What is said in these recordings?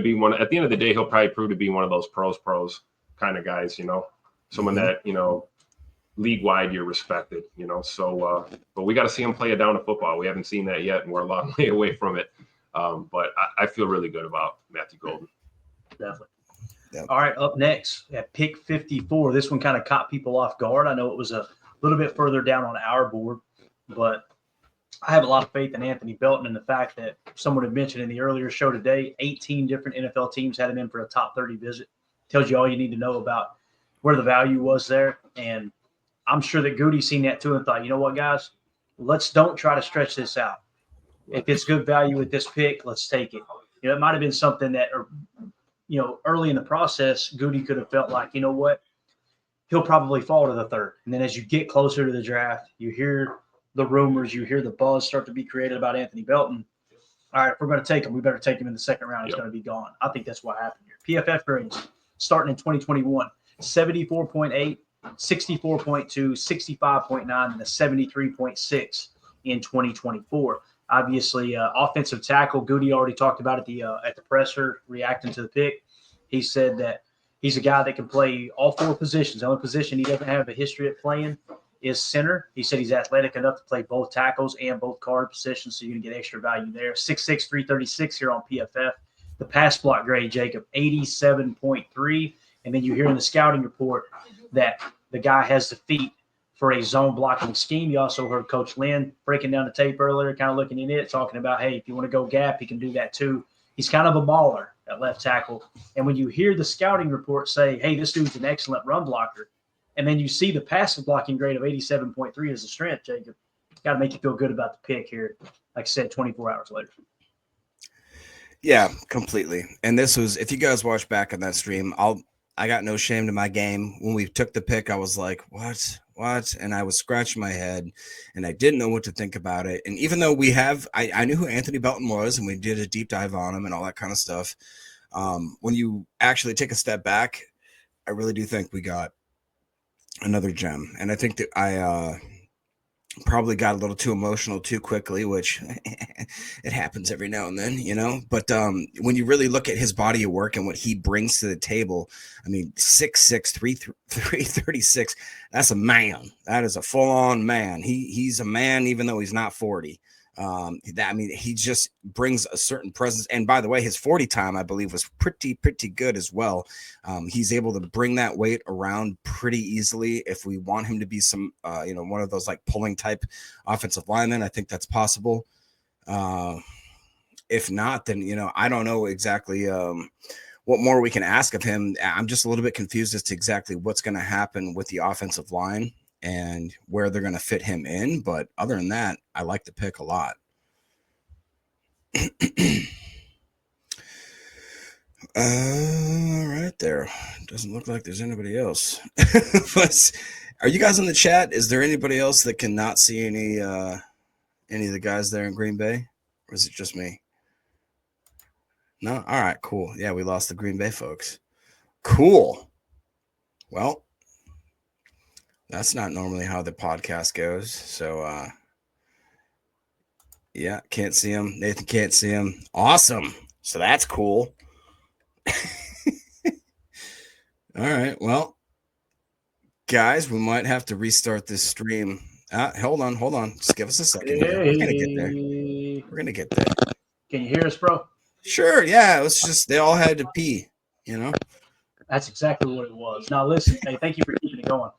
be one. At the end of the day, he'll probably prove to be one of those pros kind of guys. Someone that league wide you're respected. So but we got to see him play a down of football. We haven't seen that yet, and we're a long way away from it. But I feel really good about Matthew Golden. Definitely. Yep. All right, up next at pick 54. This one kind of caught people off guard. I know it was a little bit further down on our board, but I have a lot of faith in Anthony Belton and the fact that someone had mentioned in the earlier show today, 18 different NFL teams had him in for a top 30 visit. Tells you all you need to know about where the value was there. And I'm sure that Goody seen that too and thought, you know what, guys, don't try to stretch this out. If it's good value with this pick, let's take it. It might have been something that, early in the process, Goody could have felt like, you know what, he'll probably fall to the third. And then as you get closer to the draft, you hear the rumors, you hear the buzz start to be created about Anthony Belton. All right, if we're going to take him, we better take him in the second round. He's going to be gone. I think that's what happened here. PFF grades starting in 2021, 74.8, 64.2, 65.9, and a 73.6 in 2024. Obviously, offensive tackle, Goody already talked about at the presser reacting to the pick. He said that he's a guy that can play all four positions. The only position he doesn't have a history of playing is center. He said he's athletic enough to play both tackles and both guard positions, so you're going to get extra value there. 6'6", 336 here on PFF. The pass block grade, Jacob, 87.3. And then you hear in the scouting report that the guy has the feet for a zone blocking scheme. You also heard Coach Lynn breaking down the tape earlier, kind of looking in it, talking about, hey, if you want to go gap, he can do that too. He's kind of a baller at left tackle. And when you hear the scouting report say, hey, this dude's an excellent run blocker, and then you see the passive blocking grade of 87.3 as a strength, Jacob, got to make you feel good about the pick here, like I said, 24 hours later. Yeah, completely. And this was, if you guys watch back on that stream, I got no shame to my game. When we took the pick, I was like, what? And I was scratching my head and I didn't know what to think about it. And even though I knew who Anthony Belton was and we did a deep dive on him and all that kind of stuff. When you actually take a step back, I really do think we got another gem. And I think that I probably got a little too emotional too quickly, which it happens every now and then, but when you really look at his body of work and what he brings to the table, I mean, 6'6", 336, that's a man. That is a full-on man. He's a man, even though he's not 40. He just brings a certain presence. And by the way, his 40 time, I believe, was pretty good as well. He's able to bring that weight around pretty easily. If we want him to be some, one of those like pulling type offensive linemen, I think that's possible. If not, then, I don't know exactly what more we can ask of him. I'm just a little bit confused as to exactly what's going to happen with the offensive line and where they're going to fit him in. But other than that, I like the pick a lot. Right there. Doesn't look like there's anybody else. But are you guys in the chat? Is there anybody else that cannot see any of the guys there in Green Bay? Or is it just me? No? All right, cool. Yeah, we lost the Green Bay folks. Cool. Well, that's not normally how the podcast goes. So, yeah, can't see him. Nathan can't see him. Awesome. So that's cool. All right. Well, guys, we might have to restart this stream. Hold on. Just give us a second. We're going to get there. Can you hear us, bro? Sure. Yeah. It was just, they all had to pee, That's exactly what it was. Now, listen, hey, thank you for keeping it going.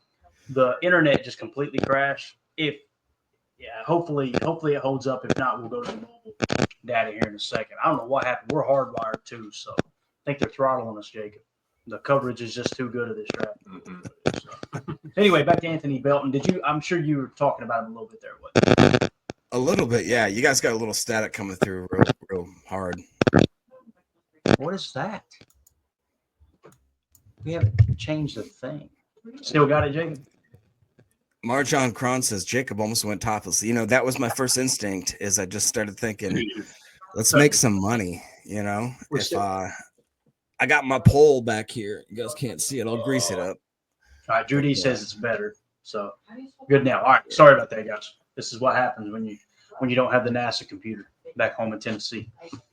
The internet just completely crashed. Hopefully it holds up. If not, we'll go to the mobile data here in a second. I don't know what happened. We're hardwired too, so I think they're throttling us, Jacob. The coverage is just too good of this draft. So, anyway, back to Anthony Belton. I'm sure you were talking about him a little bit there. What? A little bit, yeah. You guys got a little static coming through real hard. What is that? We haven't changed a thing. Still got it, Jacob? Marjon Cron says Jacob almost went topless. That was my first instinct. Is I just started thinking, let's make some money. I got my pole back here. You guys can't see it. I'll grease it up. All right, Judy says it's better. So good now. All right, sorry about that, guys. This is what happens when you don't have the NASA computer back home in Tennessee.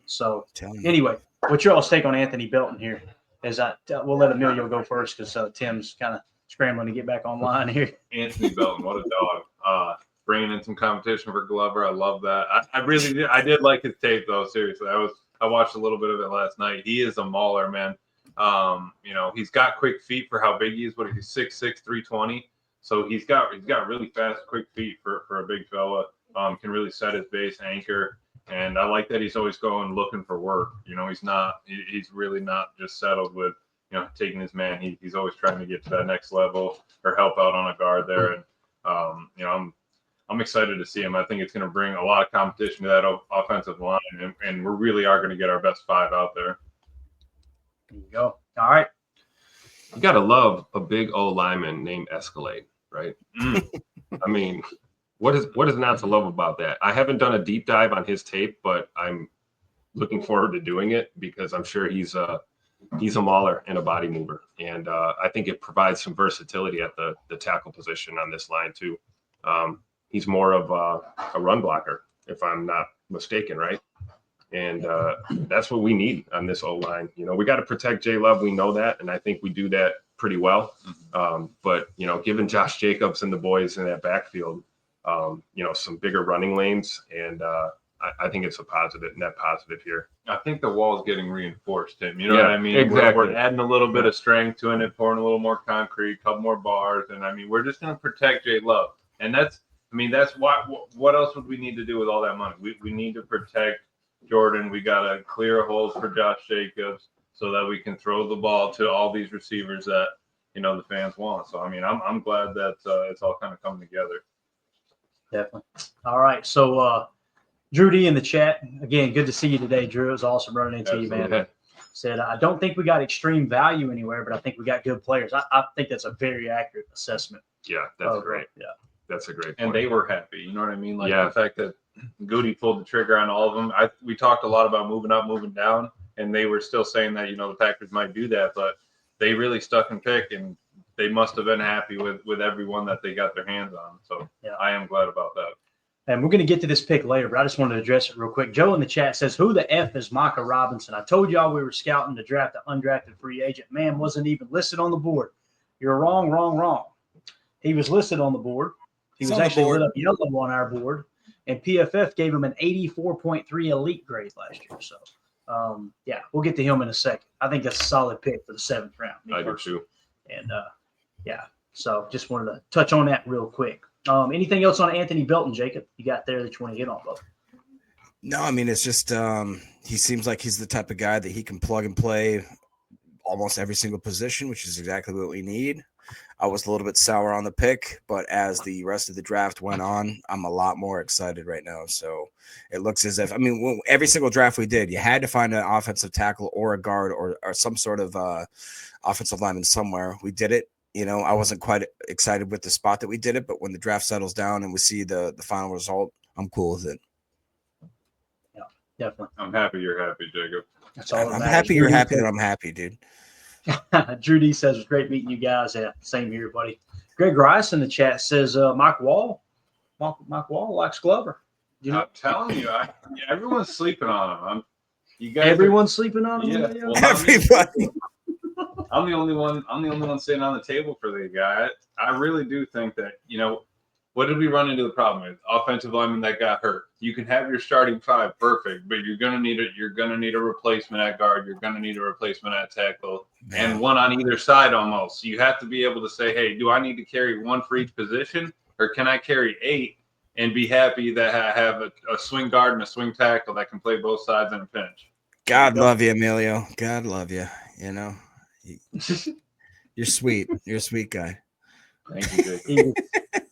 So Telling you. anyway, what's your all's take on Anthony Belton here? We'll let Emilio go first because Tim's kind of scrambling to get back online here. Anthony Belton, what a dog. Bringing in some competition for Glover. I love that. I really did. I did like his tape, though. Seriously, I watched a little bit of it last night. He is a mauler, man. He's got quick feet for how big he is. What he's 6'6", 320. So he's got really fast, quick feet for a big fella. Can really set his base, anchor. And I like that he's always going looking for work. He's really not just settled with, taking his man. He's always trying to get to that next level or help out on a guard there. And, I'm excited to see him. I think it's going to bring a lot of competition to that offensive line. And we really are going to get our best 5 out there. There you go. All right. You got to love a big old lineman named Escalade, right? I mean, what is not to love about that? I haven't done a deep dive on his tape, but I'm looking forward to doing it because I'm sure he's a mauler and a body mover. And I think it provides some versatility at the tackle position on this line too. He's more of a run blocker, if I'm not mistaken, right? And that's what we need on this O-line. We got to protect Jay Love. We know that, and I think we do that pretty well. But given Josh Jacobs and the boys in that backfield, some bigger running lanes, and I think it's a net positive here. I think the wall's getting reinforced, Tim. You know Yeah, what I mean? exactly. We're adding a little bit of strength to it, pouring a little more concrete, a couple more bars, and we're just going to protect Jay Love. And that's what else would we need to do with all that money? We need to protect Jordan. We got to clear holes for Josh Jacobs so that we can throw the ball to all these receivers that the fans want. So I'm glad that it's all kind of coming together. Definitely. All right. So Drew D in the chat again. Good to see you today, Drew. It was awesome running into you, man. Absolutely. Said I don't think we got extreme value anywhere, but I think we got good players. I think that's a very accurate assessment. Yeah, that's great. Yeah. That's a great point. And they were happy. You know what I mean? Like Yeah. the fact that Goody pulled the trigger on all of them. We talked a lot about moving up, moving down, and they were still saying that, the Packers might do that, but they really stuck and pick, and they must have been happy with everyone that they got their hands on. So Yeah. I am glad about that. And we're going to get to this pick later, but I just wanted to address it real quick. Joe in the chat says, who the F is Micah Robinson? I told y'all we were scouting to draft an undrafted free agent. Man, wasn't even listed on the board. You're wrong, wrong, wrong. He was listed on the board. He was actually lit up yellow on our board, and PFF gave him an 84.3 elite grade last year. So, we'll get to him in a second. I think that's a solid pick for the 7th round. I do too. And, so just wanted to touch on that real quick. Anything else on Anthony Belton, Jacob, you got there that you want to hit on, Bo? No, it's just he seems like he's the type of guy that he can plug and play almost every single position, which is exactly what we need. I was a little bit sour on the pick, but as the rest of the draft went on, I'm a lot more excited right now. So it looks as if, every single draft we did, you had to find an offensive tackle or a guard or some sort of offensive lineman somewhere. We did it. I wasn't quite excited with the spot that we did it, but when the draft settles down and we see the final result, I'm cool with it. Yeah, definitely. I'm happy you're happy, Jacob. That's all. I'm happy you're happy that I'm happy, dude. Drew D says, it was great meeting you guys. Yeah, same here, buddy. Greg Rice in the chat says, Mike Wall likes Glover. I'm telling you, everyone's sleeping on him. You guys, Everyone's sleeping on him. Yeah, Well, Everybody. I'm the only one sitting on the table for the guy. I really do think that, what did we run into the problem with? Offensive lineman that got hurt. You can have your starting 5 perfect, but you're gonna need a replacement at guard. You're gonna need a replacement at tackle, and one on either side almost. So you have to be able to say, hey, do I need to carry one for each position, or can I carry 8 and be happy that I have a swing guard and a swing tackle that can play both sides in a pinch? God love you, Emilio. God love you. You're sweet. You're a sweet guy. Thank you, Jake.